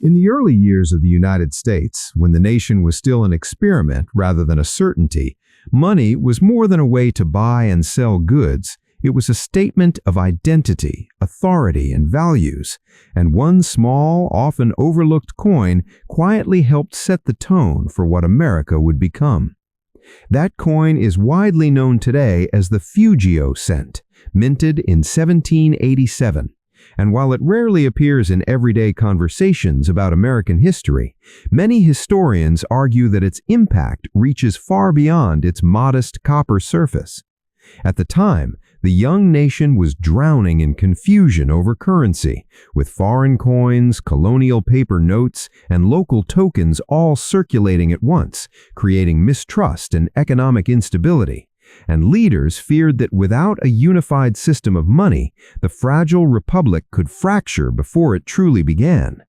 In the early years of the United States, when the nation was still an experiment rather than a certainty, money was more than a way to buy and sell goods. It was a statement of identity, authority, and values, and one small, often overlooked coin quietly helped set the tone for what America would become. That coin is widely known today as the Fugio cent, minted in 1787. And while it rarely appears in everyday conversations about American history, many historians argue that its impact reaches far beyond its modest copper surface. At the time, the young nation was drowning in confusion over currency, with foreign coins, colonial paper notes, and local tokens all circulating at once, creating mistrust and economic instability. And leaders feared that without a unified system of money, the fragile republic could fracture before it truly began.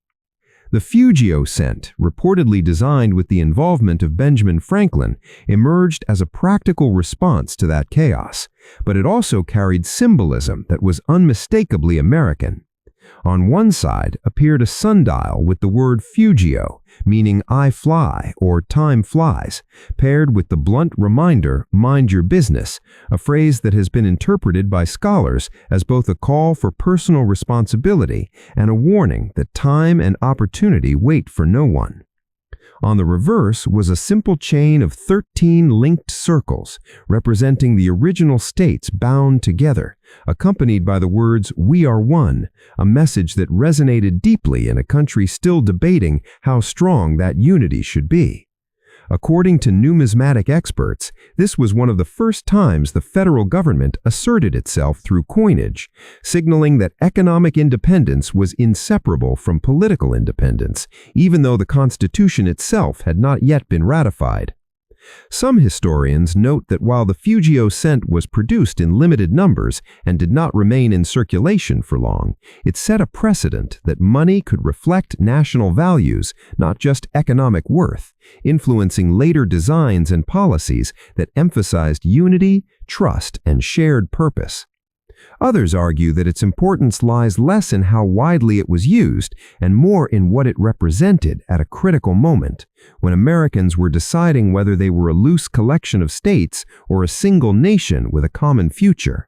The Fugio cent, reportedly designed with the involvement of Benjamin Franklin, emerged as a practical response to that chaos, but it also carried symbolism that was unmistakably American. On one side appeared a sundial with the word Fugio, meaning I fly or time flies, paired with the blunt reminder, mind your business, a phrase that has been interpreted by scholars as both a call for personal responsibility and a warning that time and opportunity wait for no one. On the reverse was a simple chain of 13 linked circles, representing the original states bound together, accompanied by the words, "We are one," a message that resonated deeply in a country still debating how strong that unity should be. According to numismatic experts, this was one of the first times the federal government asserted itself through coinage, signaling that economic independence was inseparable from political independence, even though the Constitution itself had not yet been ratified. Some historians note that while the Fugio cent was produced in limited numbers and did not remain in circulation for long, it set a precedent that money could reflect national values, not just economic worth, influencing later designs and policies that emphasized unity, trust, and shared purpose. Others argue that its importance lies less in how widely it was used and more in what it represented at a critical moment, when Americans were deciding whether they were a loose collection of states or a single nation with a common future.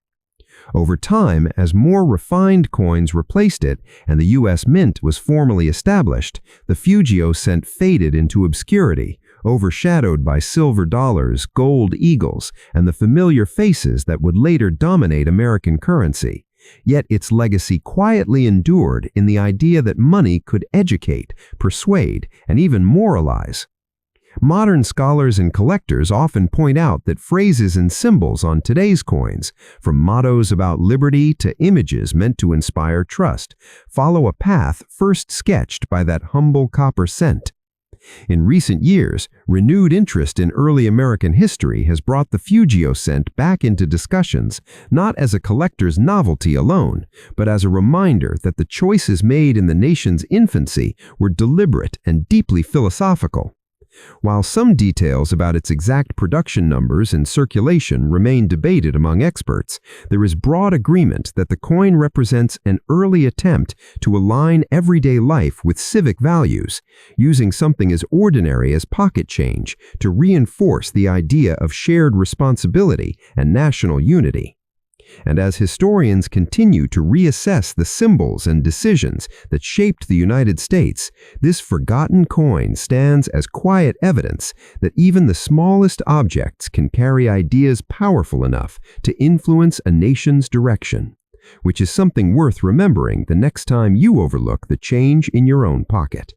Over time, as more refined coins replaced it and the U.S. Mint was formally established, the Fugio cent faded into obscurity, overshadowed by silver dollars, gold eagles, and the familiar faces that would later dominate American currency. Yet its legacy quietly endured in the idea that money could educate, persuade, and even moralize. Modern scholars and collectors often point out that phrases and symbols on today's coins, from mottos about liberty to images meant to inspire trust, follow a path first sketched by that humble copper cent. In recent years, renewed interest in early American history has brought the Fugio cent back into discussions, not as a collector's novelty alone, but as a reminder that the choices made in the nation's infancy were deliberate and deeply philosophical. While some details about its exact production numbers and circulation remain debated among experts, there is broad agreement that the coin represents an early attempt to align everyday life with civic values, using something as ordinary as pocket change to reinforce the idea of shared responsibility and national unity. And as historians continue to reassess the symbols and decisions that shaped the United States, this forgotten coin stands as quiet evidence that even the smallest objects can carry ideas powerful enough to influence a nation's direction, which is something worth remembering the next time you overlook the change in your own pocket.